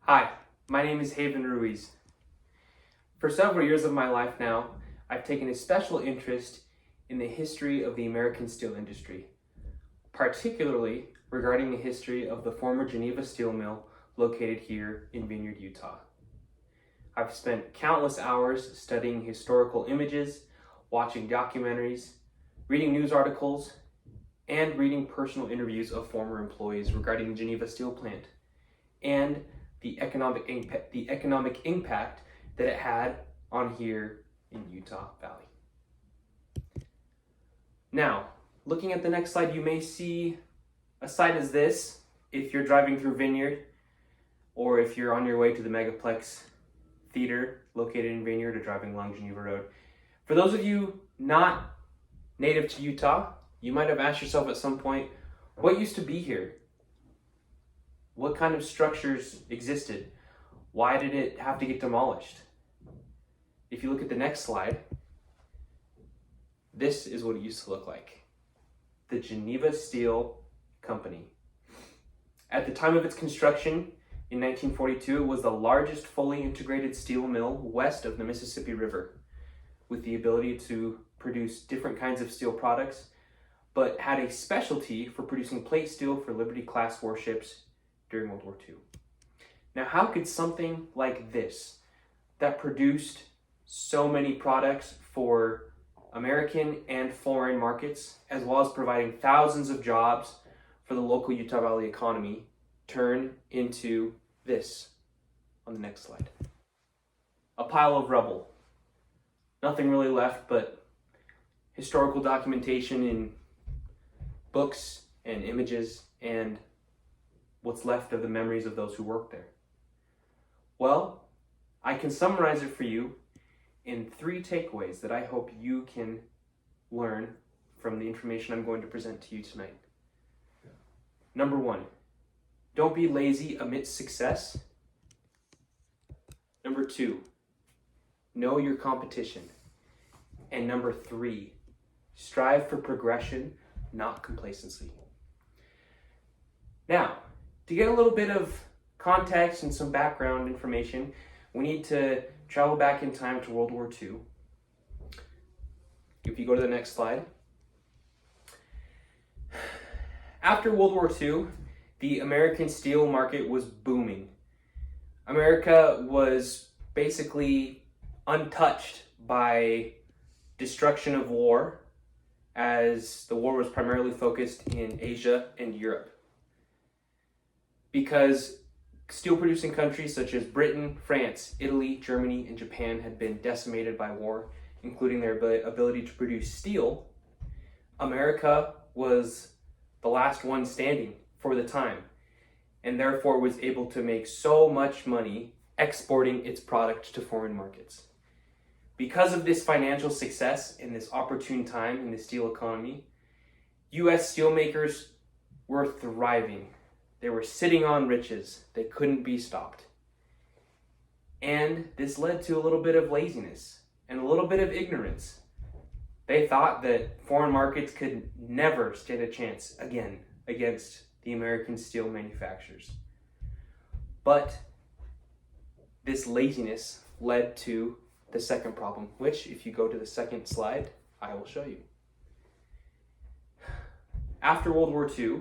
Hi, my name is Haven Ruiz. For several years of my life now, I've taken a special interest in the history of the American steel industry, particularly regarding the history of the former Geneva steel mill located here in Vineyard, Utah. I've spent countless hours studying historical images, watching documentaries, reading news articles, and reading personal interviews of former employees regarding the Geneva steel plant and the economic impact that it had on here in Utah Valley. Now, looking at the next slide, you may see a site as this if you're driving through Vineyard or if you're on your way to the Megaplex Theater located in Vineyard or driving along Geneva Road. For those of you not native to Utah, you might have asked yourself at some point, what used to be here? What kind of structures existed? Why did it have to get demolished? If you look at the next slide, this is what it used to look like. The Geneva Steel Company. At the time of its construction in 1942, it was the largest fully integrated steel mill west of the Mississippi River, with the ability to produce different kinds of steel products, but had a specialty for producing plate steel for Liberty-class warships during World War II. Now, how could something like this, that produced so many products for American and foreign markets, as well as providing thousands of jobs for the local Utah Valley economy, turn into this on the next slide? A pile of rubble. Nothing really left but historical documentation in books and images and what's left of the memories of those who worked there. Well, I can summarize it for you in 3 takeaways that I hope you can learn from the information I'm going to present to you tonight. Number 1, don't be lazy amidst success. Number 2, know your competition. And number 3, strive for progression, not complacency. Now, to get a little bit of context and some background information, we need to travel back in time to World War II. If you go to the next slide. After World War II, the American steel market was booming. America was basically untouched by destruction of war, as the war was primarily focused in Asia and Europe. Because steel producing countries such as Britain, France, Italy, Germany, and Japan had been decimated by war, including their ability to produce steel, America was the last one standing for the time, and therefore was able to make so much money exporting its product to foreign markets. Because of this financial success in this opportune time in the steel economy, U.S. steelmakers were thriving. They were sitting on riches. They couldn't be stopped. And this led to a little bit of laziness and a little bit of ignorance. They thought that foreign markets could never stand a chance again against the American steel manufacturers. But this laziness led to the second problem, which, if you go to the second slide, I will show you. After World War II,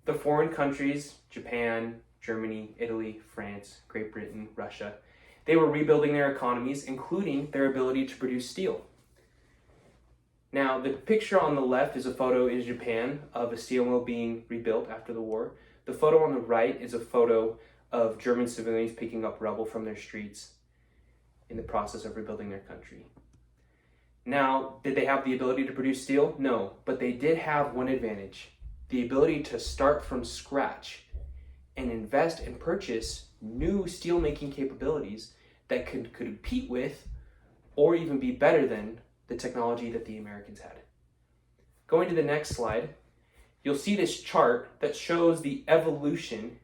the foreign countries, Japan, Germany, Italy, France, Great Britain, Russia, they were rebuilding their economies, including their ability to produce steel. Now, the picture on the left is a photo in Japan of a steel mill being rebuilt after the war. The photo on the right is a photo of German civilians picking up rubble from their streets in the process of rebuilding their country. Now, did they have the ability to produce steel? No, but they did have one advantage: the ability to start from scratch and invest and purchase new steelmaking capabilities that could compete with or even be better than the technology that the Americans had. Going to the next slide, you'll see this chart that shows the evolution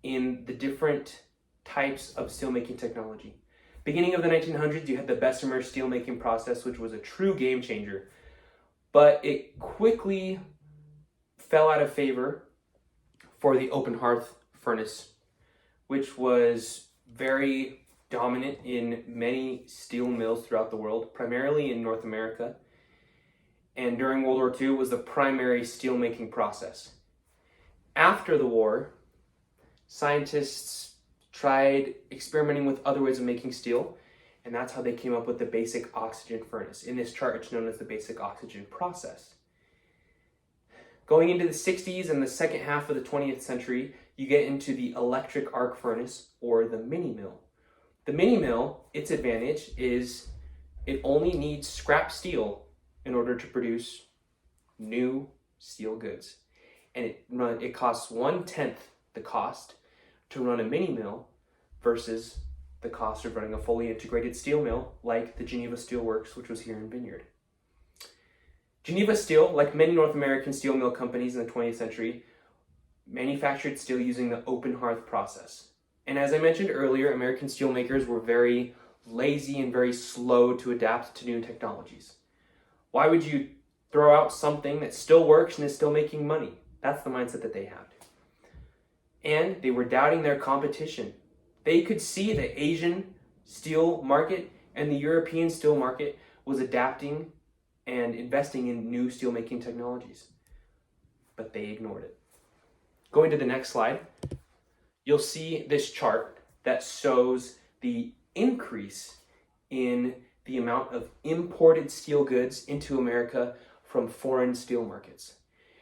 in the different types of steelmaking technology. Beginning of the 1900s, you had the Bessemer steelmaking process, which was a true game changer, but it quickly fell out of favor for the open hearth furnace which was very dominant in many steel mills throughout the world, primarily in North America. And during World War II was the primary steelmaking process. After the war, scientists tried experimenting with other ways of making steel, and that's how they came up with the basic oxygen furnace. In this chart, it's known as the basic oxygen process. Going into the 60s and the second half of the 20th century, you get into the electric arc furnace, or the mini mill. The mini mill, its advantage is it only needs scrap steel in order to produce new steel goods. And it costs 1/10 the cost to run a mini mill versus the cost of running a fully integrated steel mill like the Geneva Steel Works, which was here in Vineyard. Geneva Steel, like many North American steel mill companies in the 20th century, manufactured steel using the open hearth process. And as I mentioned earlier, American steelmakers were very lazy and very slow to adapt to new technologies. Why would you throw out something that still works and is still making money? That's the mindset that they had. And they were doubting their competition. They could see the Asian steel market and the European steel market was adapting and investing in new steelmaking technologies. But they ignored it. Going to the next slide, you'll see this chart that shows the increase in the amount of imported steel goods into America from foreign steel markets.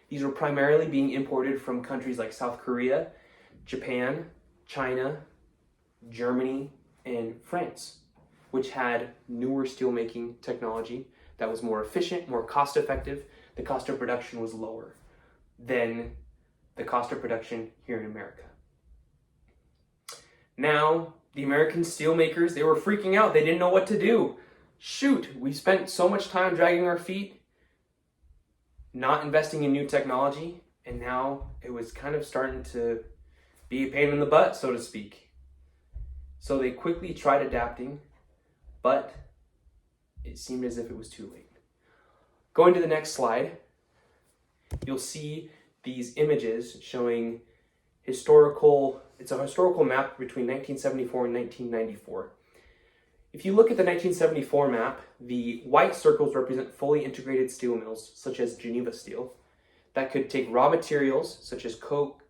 These were primarily being imported from countries like South Korea, Japan, China, Germany, and France, which had newer steelmaking technology that was more efficient, more cost-effective. The cost of production was lower than the cost of production here in America. Now, the American steelmakers, they were freaking out. They didn't know what to do. Shoot, we spent so much time dragging our feet, not investing in new technology, and now it was kind of starting to be a pain in the butt, so to speak. So they quickly tried adapting, but it seemed as if it was too late. Going to the next slide, you'll see these images showing it's a historical map between 1974 and 1994. If you look at the 1974 map, the white circles represent fully integrated steel mills, such as Geneva Steel, that could take raw materials, such as coal,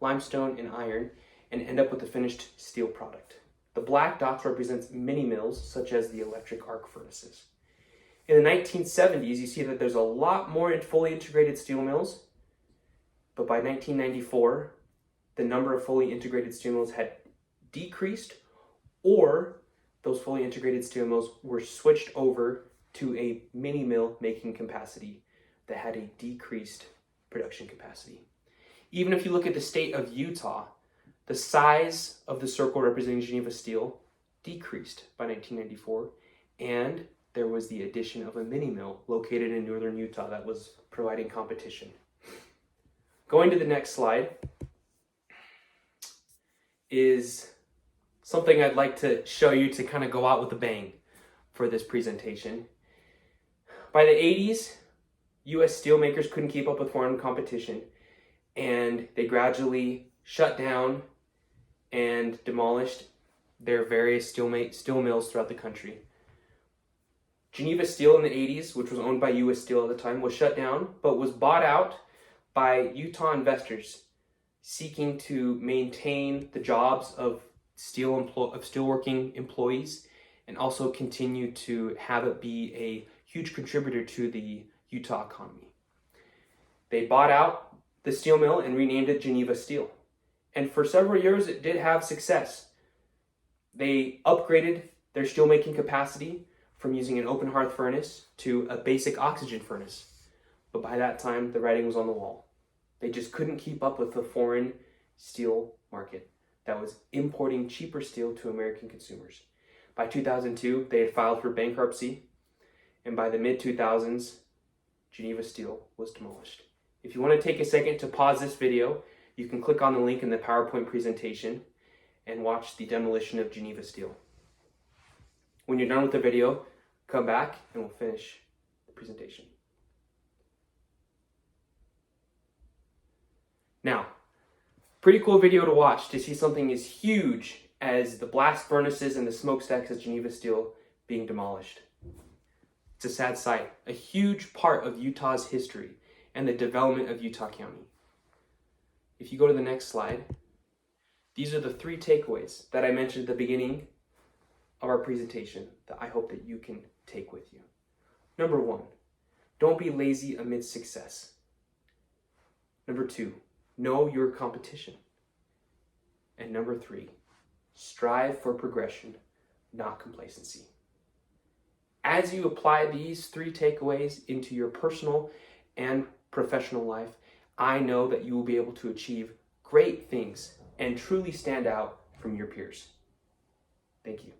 limestone, and iron, and end up with a finished steel product. The black dots represents mini mills, such as the electric arc furnaces. In the 1970s, you see that there's a lot more fully integrated steel mills, but by 1994, the number of fully integrated steel mills had decreased, or those fully integrated steel mills were switched over to a mini mill making capacity that had a decreased production capacity. Even if you look at the state of Utah, the size of the circle representing Geneva Steel decreased by 1994, and there was the addition of a mini mill located in northern Utah that was providing competition. Going to the next slide is something I'd like to show you to kind of go out with a bang for this presentation. By the 80s, U.S. steelmakers couldn't keep up with foreign competition, and they gradually shut down and demolished their various steel mills throughout the country. Geneva Steel in the 80s, which was owned by U.S. Steel at the time, was shut down, but was bought out by Utah investors seeking to maintain the jobs of steelworking employees and also continue to have it be a huge contributor to the Utah economy. They bought out the steel mill and renamed it Geneva Steel. And for several years, it did have success. They upgraded their steelmaking capacity from using an open hearth furnace to a basic oxygen furnace. But by that time, the writing was on the wall. They just couldn't keep up with the foreign steel market that was importing cheaper steel to American consumers. By 2002, they had filed for bankruptcy, and by the mid-2000s, Geneva Steel was demolished. If you want to take a second to pause this video, you can click on the link in the PowerPoint presentation and watch the demolition of Geneva Steel. When you're done with the video, come back and we'll finish the presentation. Now, Pretty cool video to watch to see something as huge as the blast furnaces and the smokestacks at Geneva Steel being demolished. It's a sad sight, a huge part of Utah's history and the development of Utah County. If you go to the next slide, these are the 3 takeaways that I mentioned at the beginning of our presentation that I hope that you can take with you. Number 1, don't be lazy amidst success. Number 2, know your competition. And number 3, strive for progression, not complacency. As you apply these 3 takeaways into your personal and professional life, I know that you will be able to achieve great things and truly stand out from your peers. Thank you.